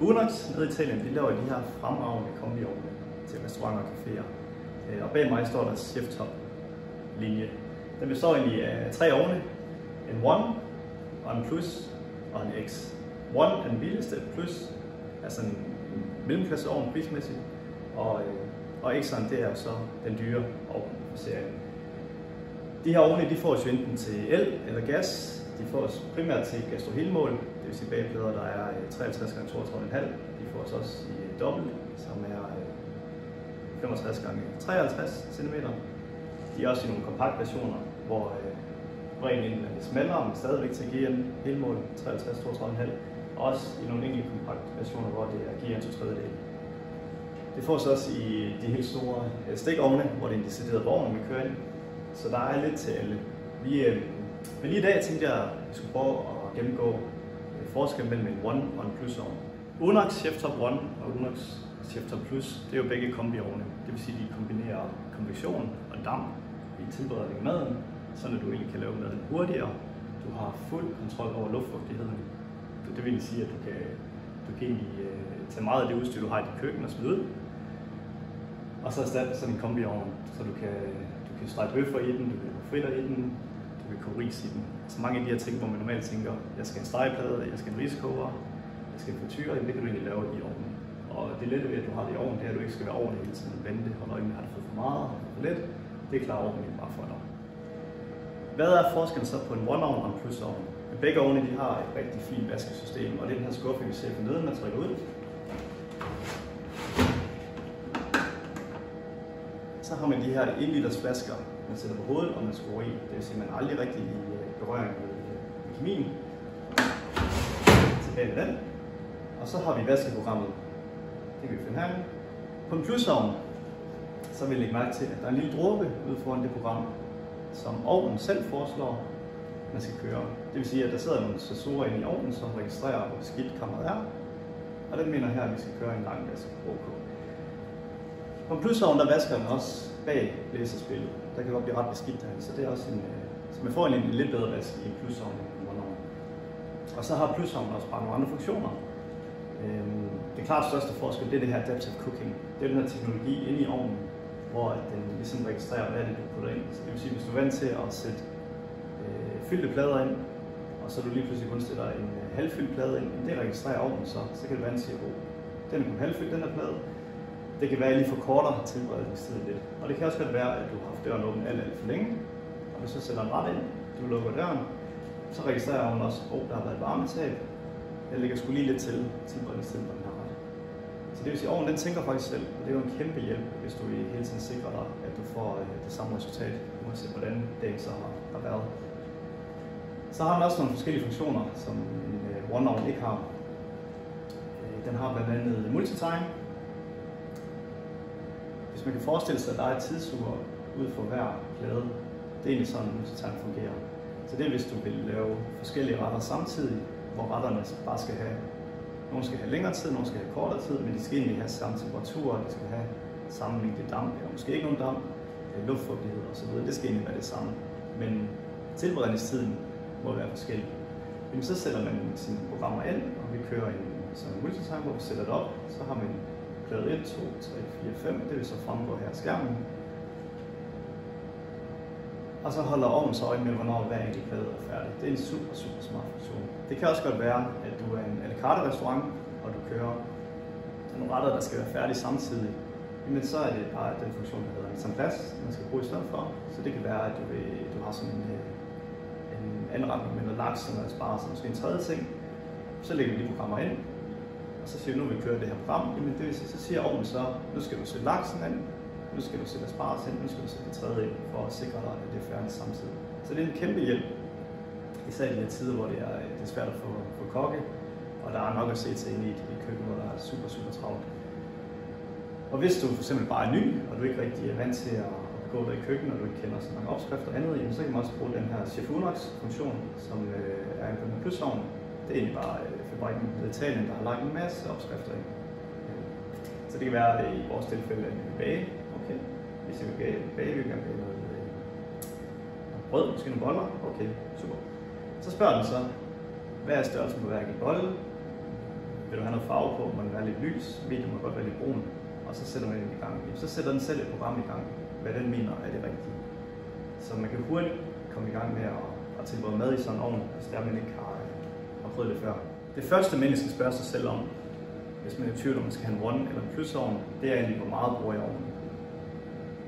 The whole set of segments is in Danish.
Unox nede i Italien, de laver de her fremragende kombiovne til restauranter og caféer. Og bag mig står der Cheftop-linje. Den består egentlig af 3 ovne. En One, og en Plus og en X. One er den billigste, Plus er sådan en mellemklasseovn prismæssigt. Og X'eren, det er så den dyre ovn på serien. De her ovne, de fås jo enten til el eller gas. De fås primært til gastrohelmål, det vil sige bagplader, der er 53 x 32,5. De fås også i dobbelt, som er 65 x 53 cm. De er også i nogle kompakt versioner, hvor bredden er lidt smallere, men stadigvæk til at give en helmål 53 32,5. Og også i nogle enkelte kompakt versioner, hvor det er giver en 2/3. Det fås også i de helt store stikovne, hvor det er en decideret vogn, vi kører ind. Så der er lidt til alle. Men lige i dag tænkte jeg, at vi skulle prøve at gennemgå forskellen mellem en One og en Plus-ovn. Unox Cheftop One og Unox Cheftop Plus, det er jo begge kombiovne. Det vil sige, at de kombinerer konvektion og damp i tilberedning af maden, så du egentlig kan lave maden hurtigere. Du har fuld kontrol over luftfugtigheden. Det vil sige, at du kan egentlig tage meget af det udstyr, du har i dit køkken og smide ud. Og så erstatte sådan en kombiovn, så du kan stege bøffer i den, du kan fritter i den, du kan koge ris i den. Så mange af de her ting, hvor man normalt tænker, jeg skal have en stegeplade, jeg skal have en riskoger, jeg skal have en frityre, det kan du egentlig lave i ovnen. Og det lette ved, at du har det i ovnen, det er, at du ikke skal være over hele tiden vente, og når har du fået for meget og for lidt, det klarer ovnen bare for dig. Hvad er forskellen så på en One-ovn og en Plus-ovn? Begge ovne de har et rigtig fint vaskesystem, og det er den her skuffe, vi ser for neden, man trykker ud. Så har man de her 1 liters flasker, man sætter på hovedet, og man skruer i. Det vil sige, at man aldrig rigtig i berøring med kemien. Tilbage med den. Og så har vi vaskeprogrammet. Det kan vi finde herinde. På en Plus-ovn, så vil I lægge mærke til, at der er en lille dråbe ude foran det program, som ovnen selv foreslår, man skal køre. Det vil sige, at der sidder nogle sensorer inde i ovnen, som registrerer, hvor beskidt kammeret er. Og den mener her, at vi skal køre en lang vask på. På en Plus-ovn, der vasker den også bag blæserspillet. Der kan godt blive ret beskidt derhen, så det er også så man får en lidt bedre vask i en Plus-ovn end en One-ovn. Og så har Plus-ovnen også bare nogle andre funktioner. Det klart største forskel, det er det her adaptive cooking. Det er den her teknologi inde i ovnen, hvor den ligesom registrerer, hvad det er, du putter ind. Så det vil sige, hvis du er vant til at sætte fyldte plader ind, og så du lige pludselig kun sætter en halvfyldt plade ind, det registrerer ovnen så kan det være en sige, den er kun halvfyldt, den her plade. Det kan være, at I lige forkorter tilberedningstiden lidt. Og det kan også godt være, at du har haft døren åben alt for længe, og hvis du sætter en ret ind, du lukker døren, så registrerer hun også, at der har været et varmetab. Jeg lægger sgu lige lidt til tilberedningstiden på den her ret. Så det vil sige, at ovnen den tænker faktisk selv, og det er jo en kæmpe hjælp, hvis du hele tiden sikrer dig, at du får det samme resultat, uanset hvordan dagen så har været. Så har den også nogle forskellige funktioner, som en One-ovn ikke har. Den har blandt andet multitime. Hvis man kan forestille sig, at der er et tidsur ud for hver plade, det er egentlig sådan, at multitime fungerer. Så det er, hvis du vil lave forskellige retter samtidig, hvor retterne bare skal have, nogle skal have længere tid, nogle skal have kortere tid, men de skal egentlig have samme temperatur, de skal have samme mængde damp, eller måske ikke nogen damp, luftfugtighed osv. Det skal egentlig være det samme. Men tilberedningstiden må være forskellig. Men så sætter man sine programmer ind, og vi kører en multitime, hvor vi sætter det op. Så har man plade 1, 2, 3, 4, 5, det vil så fremgå her af skærmen. Og så holder ovnen så øje med, hvornår hver enkelt plade er færdig. Det er en super smart funktion. Det kan også godt være, at du er en à la carte restaurant, og du kører nogle retter, der skal være færdige samtidig. Men så er det bare den funktion, der hedder en plads, man skal bruge i stedet for. Så det kan være, at du har sådan en anretning med noget laks og noget asparges, og måske en tredje ting. Så lægger vi de programmer ind, og så siger vi, nu vil vi køre det her program. Jamen det vil sige, så siger ovnen så, nu skal du sætte laksen ind, nu skal du sætte asparges ind, nu skal du sætte det tredje ind, for at sikre dig, at det er færdigt samtidig. Så det er en kæmpe hjælp, især i de her tider, hvor det er svært at få kokke, og der er nok at se til inde i et køkken, hvor der er super travlt. Og hvis du for eksempel bare er ny, og du ikke rigtig er vant til at gå der i køkkenet, og du ikke kender så mange opskrifter og andet, så kan man også bruge den her Chef Unox-funktion, som er en på den Plus-ovn. Det er egentlig bare fabrikken i Italien, der har lagt en masse opskrifter ind. Så det kan være i vores tilfælde, at vi vil bage. Okay. Hvis vi vil bage, vi kan bage noget brød, måske nogle boller. Okay, super. Så spørger den så, hvad er størrelsen på hver enkelt bolle? Vil du have noget farve på, må den være lidt lys, medium må godt være lidt brun, og så sætter man den i gang. Så sætter den selv et program i gang, hvad den mener er det rigtige. Så man kan hurtigt komme i gang med at tilberede mad i sådan en ovn, hvis der man ikke har prøvet det før. Det første, man skal spørge sig selv om, hvis man er i tvivl om man skal have en one eller en plusovn, det er egentlig, hvor meget bruger jeg ovnen.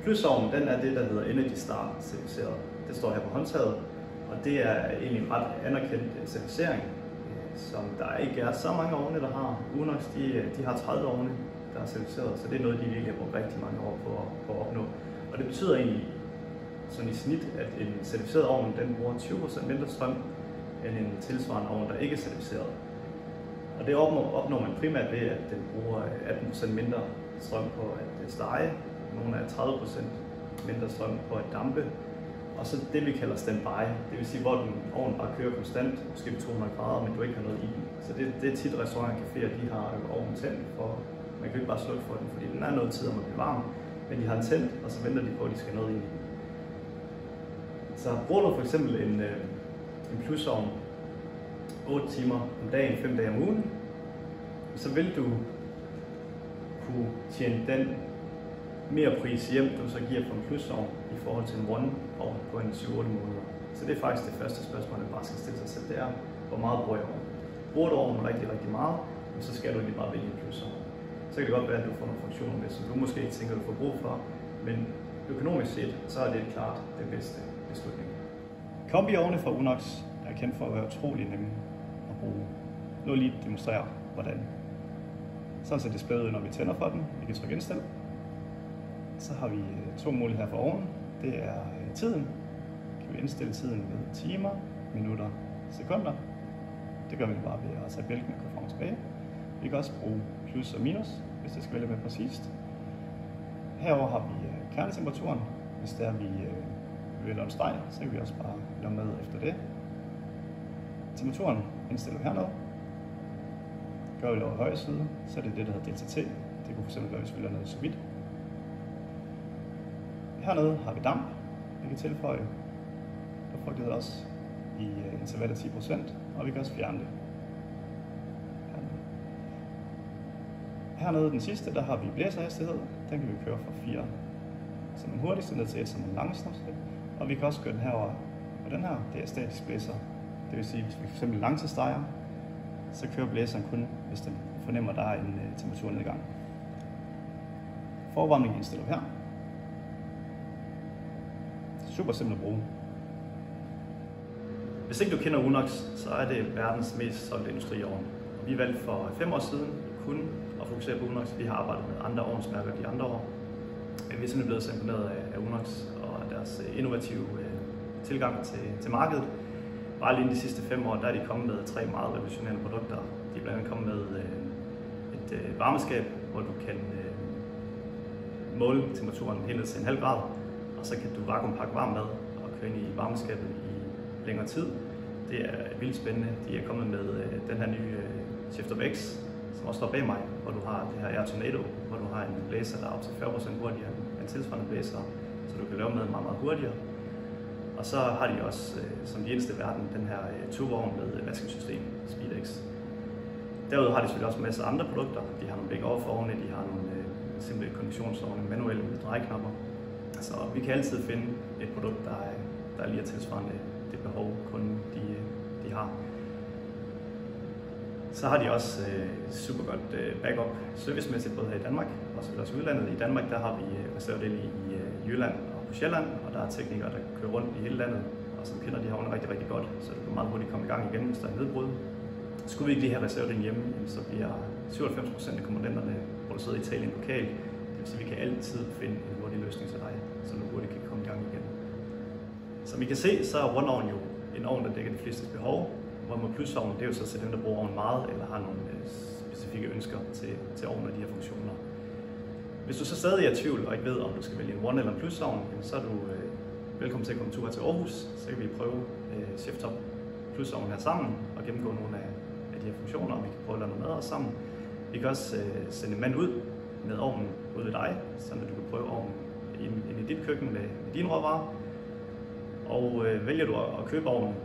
Plusovnen, den er det, der hedder Energy Star certificeret. Det står her på håndtaget, og det er egentlig en ret anerkendt certificering, som der ikke er så mange ovne, der har. Unox, de har 30 ovne, der er certificeret, så det er noget, de virkelig har brugt rigtig mange år på at opnå. Og det betyder egentlig, sådan i snit, at en certificeret ovn, den bruger 20% mindre strøm, end en tilsvarende ovn, der ikke er certificeret. Og det opnår man primært ved, at den bruger 18% mindre strøm på at stege, nogle af 30% mindre strøm på at dampe, og så det vi kalder standby, det vil sige, hvor ovnen bare kører konstant, måske på 200 grader, men du ikke har noget i den. Så det er tit restauranter og caféer, de har ovnen tændt, for man kan ikke bare slukke for den, fordi den er noget tid om at blive varm, men de har den tændt, og så venter de på, at de skal noget i den. Så bruger du for eksempel en plusovn 8 timer om dagen, 5 dage om ugen, så vil du kunne tjene den mere pris hjem, du så giver for en plusovn i forhold til en one-ovn på en 7-8 måneder. Så det er faktisk det første spørgsmål, man bare skal stille sig selv, det er, hvor meget bruger jeg ovnen? Bruger du ovnen rigtig, rigtig meget, så skal du lige bare vælge en plusovn. Så kan det godt være, at du får nogle funktioner med, som du måske ikke tænker, du får brug for, men økonomisk set, så er det klart den bedste beslutning. Kombi-ovne fra Unox er kendt for at være utrolig nemme at bruge. Nu lige demonstrere, hvordan. Sådan ser displayet ud, når vi tænder for den. Vi kan trykke indstil. Så har vi 2 muligheder for ovnen. Det er tiden. Kan vi indstille tiden med timer, minutter, sekunder. Det gør vi bare ved at tage bælken og gå frem og tilbage. Vi kan også bruge plus og minus, hvis det skal være lidt mere præcist. Herover har vi kernetemperaturen. Hvis det er, vi vil lave en streg, så kan vi også bare lave med efter det. Temperaturen indstiller vi hernede. Gør vi det over højre side, så er det det, der hedder delta T. Det kunne fx være, hvis vi laver noget sous vide. Hernede har vi damp. Vi kan tilføje fugtighed også i intervallet 10%, og vi kan også fjerne det. Hernede den sidste, der har vi blæserhastighed. Den kan vi køre fra 4 som en hurtigste ned til 1 som en langsomt. Og vi kan også køre den herover på den her. Det er statisk blæser. Det vil sige, hvis vi f.eks. langtidssteger, så kører blæseren kun, hvis den fornemmer, at der er en temperaturnedgang. Forvarmning indstiller vi her. Super simpelt at bruge. Hvis ikke du kender Unox, så er det verdens mest solgte industriovn. Vi valgte for 5 år siden kun at fokusere på Unox. Vi har arbejdet med andre ovnsmærker de andre år. Vi er simpelthen blevet så imponeret af Unox og deres innovative tilgang til markedet. Bare lige de sidste 5 år, der er de kommet med 3 meget revolutionerende produkter. De er blandt andet kommet med et varmeskab, hvor du kan måle temperaturen helt ned til 1,5 grad, og så kan du vakuumpakke varm mad og køre ind i varmeskabet i længere tid. Det er vildt spændende. De er kommet med den her nye Shift Up X, som også står bag mig, hvor du har det her Air Tornado, hvor du har en blæser, der er op til 40% hurtigere end tilsvarende blæser, så du kan lave maden meget, meget hurtigere. Og så har de også, som de eneste i verden, den her togvogn med vaskesystem, SpeedX. Derudover har de selvfølgelig også en masse andre produkter. De har nogle bake-off-ovne, de har nogle simple konditionsovne, manuelle med drejeknapper. Så vi kan altid finde et produkt, der lige er tilsvarende det behov, kunden de har. Så har de også super godt backup servicemæssigt, både her i Danmark og selvfølgelig også i udlandet. I Danmark der har vi reservedel i Jylland og på Sjælland, og der er teknikere, der kører rundt i hele landet, og som kender de her ovne rigtig, rigtig godt, så du kan meget hurtigt komme i gang igen, hvis der er nedbrud. Skulle vi ikke lige have reservedel hjemme, så bliver 97% af komponenterne produceret i Italien lokalt. Det vil sige, at vi kan altid finde en hurtig løsning til dig, så du hurtigt kan komme i gang igen. Som I kan se, så er one-ovn jo en ovn, der dækker de fleste behov. Hvorimod plusovnen, det er jo så til dem, der bruger ovnen meget, eller har nogle specifikke ønsker til ovnen og de her funktioner. Hvis du så stadig er i tvivl og ikke ved, om du skal vælge en one eller en plusovn, så er du velkommen til at komme en tur til Aarhus. Så kan vi prøve Shift Up plusovnen her sammen og gennemgå nogle af de her funktioner, og vi kan prøve at lave noget mad sammen. Vi kan også sende en mand ud med ovnen ude ved dig, så du kan prøve ovnen ind i dit køkken med dine råvarer. Og vælger du at købe ovnen,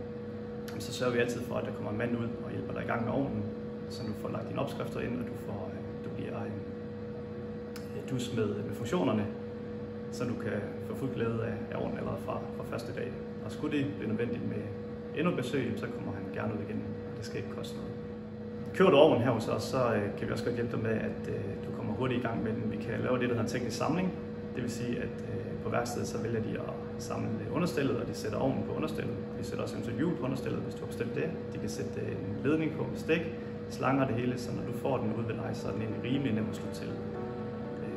så sørger vi altid for, at der kommer en mand ud og hjælper dig i gang med ovnen. så du får lagt dine opskrifter ind, og du bliver en dus med funktionerne, så du kan få fuld glæde af ovnen allerede fra første dag. Og skulle det blive nødvendigt med endnu et besøg, så kommer han gerne ud igen, og det skal ikke koste noget. Køber du ovnen her hos os, så kan vi også godt hjælpe dig med, at du kommer hurtigt i gang med den. Vi kan lave det, der hedder en teknisk samling. Det vil sige, at på værkstedet så vælger de at samle understillet, og de sætter ovnen på understillet. Vi sætter også eventuelt hjul på understillet, hvis du har bestemt det. De kan sætte en ledning på med stik, slanger det hele, så når du får den ud ved dig, så er den egentlig rimelig nem at slå til.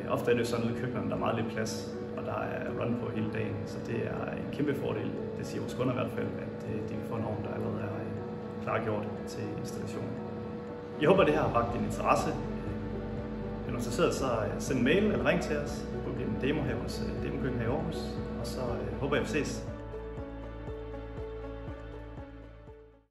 Ofte er det jo sådan ude i køkkenerne, der er meget lidt plads, og der er run på hele dagen, så det er en kæmpe fordel. Det siger vores kunder i hvert fald, at de kan få en ovn, der allerede er klargjort til installation. Jeg håber, det her har bragt din interesse. Hvis du er interesseret, så send en mail eller ring til os. Vi bliver en demo her hos Demokøkken her i Aarhus, og så håber jeg, vi ses.